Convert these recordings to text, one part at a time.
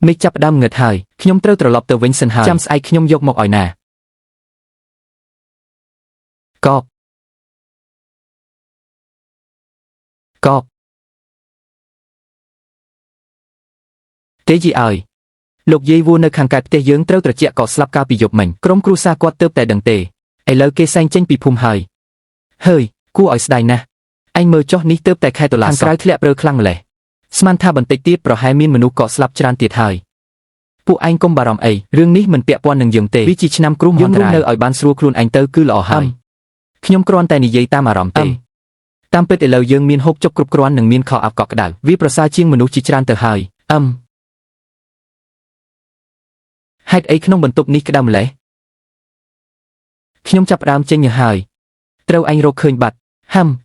មេឃចាប់ផ្ដើមងើតហើយខ្ញុំត្រូវត្រឡប់ទៅវិញសិនហើយចាំស្អែកខ្ញុំយកមកឲ្យណាកបកបទេជីឲ្យលោកយាយវួរនៅខាងកើតផ្ទះយើងត្រូវត្រជាក់ក៏ស្លាប់កាលពីយប់មិញក្រុមគ្រួសារគាត់ទើបតែដឹងទេឥឡូវគេសែងចេញពីភូមិហើយហើយគួរឲ្យស្ដាយណាស់អញមើលចុះនេះទើបតែខែតុលាខាងក្រៅធ្លាក់ព្រើខ្លាំងម្ល៉េះស្មានថាបន្តិចទៀតប្រហែលមានមនុស្សក៏ស្លាប់ច្រើនទៀតហើយពួកឯងកុំបារម្ភអីរឿងនេះមិនពាក់ព័ន្ធនឹងយើងទេវាជាឆ្នាំគ្រោះមហន្តរាយយើងនៅឲ្យបានស្រួលខ្លួនឯងទៅគឺល្អហើយខ្ញុំគ្រាន់តែនិយាយតាមអារម្មណ៍ទេតាមពិតឥឡូវយើងមានហូបចុកគ្រប់គ្រាន់និងមានខោអាវកក់ក្ដៅវាប្រសើរជាងមនុស្សជាច្រើនទៅហើយហេតុអីក្នុងបន្ទប់នេះក្ដៅម្ល៉េះខ្ញុំចាប់ផ្ដើមចេញទៅហើយត្រូវអញរកឃើញបាត់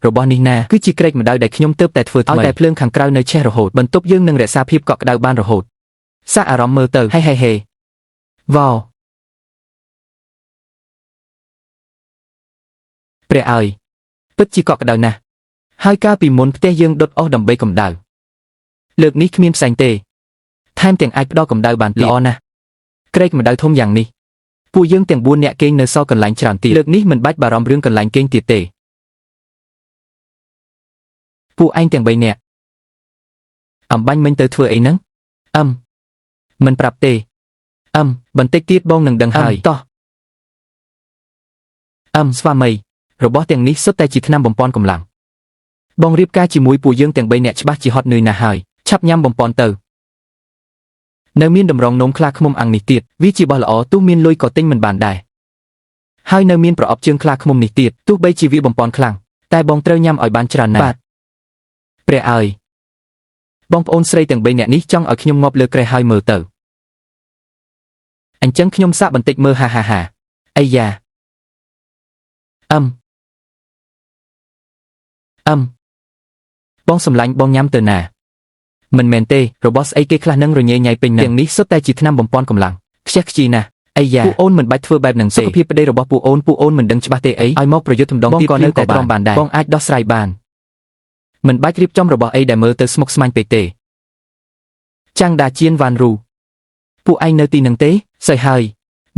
របស់នេះណាគឺជាក្រែកម្ដៅដែលខ្ញុំទើបតែធ្វើថ្មីឲ្យតែភ្លើងខាងក្រៅនៅឆេះរហូតបន្ទប់យើងនឹងរក្សាភាពកក់ក្ដៅបានរហូតសាកអារម្មណ៍មើលទៅហេវ៉ាវព្រះអើយពិតជាកក់ក្ដៅណាស់ហើយកាលពីមុនផ្ទះយើងដុតអស់ដើម្បីកម្ដៅលើកនេះគ្មានផ្សែងទេថែមទាំងអាចផ្ដល់កម្ដៅបានល្អណាស់ក្រែកម្ដៅធំយ៉ាងនេះពួកយើងទាំង4នាក់គេងនៅសល់កន្លែងច្រើនទៀតលើកនេះមិនបាច់បារម្ភរឿងកន្លែងគេងទៀតទេពួកឯងទាំង3នាក់អំបាញ់មិញទៅធ្វើអីហ្នឹងមិនប្រាប់ទេបន្តិចទៀតបងនឹងដឹងហើយតោះស្វាមីរបស់ទាំងនេះសុទ្ធតែជាថ្នាំបំប៉នកម្លាំងបងរៀបការជាមួយពួកយើងទាំង3នាក់ច្បាស់ជាហត់នឿយណាស់ហើយឆាប់ញ៉ាំបំប៉នទៅនៅមានតម្រងនោមខ្លាឃ្មុំអាំងនេះទៀតវាជាបោះល្អទោះមានលុយក៏ទិញមិនបានដែរហើយនៅមានប្រអប់ជើងខ្លាឃ្មុំនេះទៀតទោះបីជាវាបំប៉នខ្លាំងតែបងត្រូវញ៉ាំឲ្យបានច្រើនណាស់ព្រះអើយបងប្អូនស្រីទាំង3នាក់នេះចង់ឲ្យខ្ញុំងាប់លើក្រែហើយមើលទៅអញ្ចឹងខ្ញុំសាកបន្តិចមើលហាអាយ៉ាបងសម្លាញ់បងញ៉ាំទៅណាមិនមែនទេរបស់ស្អីគេខ្លះនឹងរញ៉េញ៉ៃពេញទាំងនេះសុទ្ធតែជាថ្នាំបំប៉នកម្លាំងខ្ជះខ្ជាយណាស់អាយ៉ាពួកអូនមិនបាច់ធ្វើបែបហ្នឹងទេសុខភាពប្តីរបស់ពួកអូនមិនដឹងច្បាស់ទេអីឲ្យមកប្រយុទ្ធម្ដងទៀតក៏នៅតែទ្រាំបានដែរបងអាចដោះស្រាយបានមិនបាច់រៀបចំរបស់អីដែលមើលទៅស្មុគស្មាញពេកទេចាំងដាជៀនវ៉ាន់រូពួកឯងនៅទីនឹងទេសើហើយ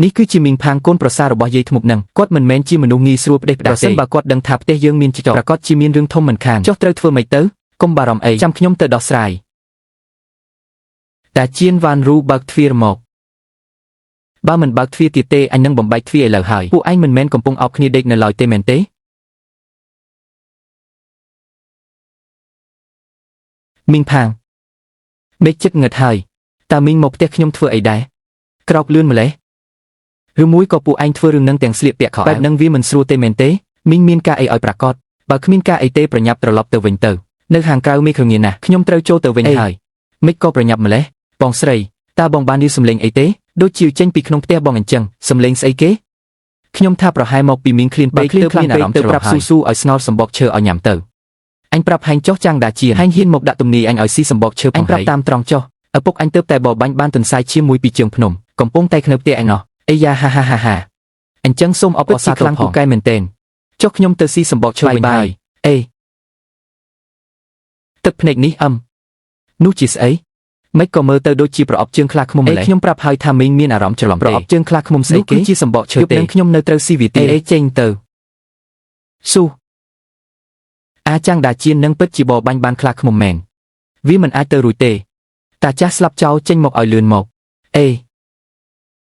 នេះគឺជាមីងផាងកូនប្រសាររបស់យាយធ្មប់នឹងគាត់មិនមែនជាមនុស្សងាយស្រួលផ្ដេសផ្ដាសទេប្រសិនបើគាត់ដឹងថាផ្ទះយើងមានចចប្រកាសជាមានរឿងធំមិនខានចុះត្រូវធ្វើម៉េចទៅកុំបារម្ភអីចាំខ្ញុំទៅដោះស្រាយតាជៀនវ៉ាន់រូបើកទ្វារមកបើមិនបើកទ្វារទៀតទេអញនឹងបំបែកទ្វារឥឡូវហើយពួកឯងមិនមែនកំពុងអោបគ្នាដេកនៅឡើយទេមែនទេមីងផាងដេកចិត្តងឹតហើយតើមីងមកផ្ទះខ្ញុំធ្វើអីដែរក្រោកលឿនម្លេះឬមួយក៏ពួកឯងធ្វើរឿងនឹងទាំងស្លៀកពាក់ខោបែបនឹងវាមិនស្រួលទេមែនទេមីងមានការអីឲ្យប្រកាសបើគ្មានការអីទេប្រញាប់ត្រឡប់ទៅវិញទៅនៅខាងក្រៅមេឃរងាណាស់ខ្ញុំត្រូវចូលទៅវិញហើយមិនក៏ប្រញាប់ម្លេះបងស្រីតើបងបានយល់សំឡេងអីទេដូចជាចេញពីក្នុងផ្ទះបងអញ្ចឹងសំឡេងស្អីគេខ្ញុំថាប្រហែលមកពីមីងឃ្លានពេកទៅមានអារម្មណ៍ទៅប្រាប់ស៊ូស៊ូឲ្យស្ងោរសម្បកឈើឲ្យញ៉ាំទៅអញប្រាប់ហែងចុះចាំងដាជាហែងហ៊ានមកដាក់ទំនាយអញឲ្យស៊ីសម្បកឈើអញប្រាប់តាមត្រង់ចុះឪពុកអញទៅតែបបាញ់បានទន្សាយឈាមមួយពីជើងភ្នំកំពុងតែនៅផ្ទះអញណោះអីយ៉ាហាអញ្ចឹងសូមអបអរសាទរខ្លាំងពូកែមែនទែនចុះខ្ញុំទៅស៊ីសម្បកឈើវិញហើយអេទឹកភ្នែកនេះនោះជាស្អីមិនក៏មើលទៅដូចជាប្រអប់ជើងខ្លាឃ្មុំម្ល៉េះខ្ញុំប្រាប់ហើយថាមីងមានអារម្មណ៍ច្រឡំប្រអប់ជើងខ្លាឃ្មុំស្អីគេជាសម្បកឈើទេខ្ញុំនៅត្រូវស៊ីវាទេចេញទៅស៊ូអាចចាំងដាជៀននឹងពិតជាបបាញ់បានខ្លាឃ្មុំមែនវាមិនអាចទៅរួចទេតាចាស់ស្លាប់ចោលចេញមកឲ្យលឿនមកអេ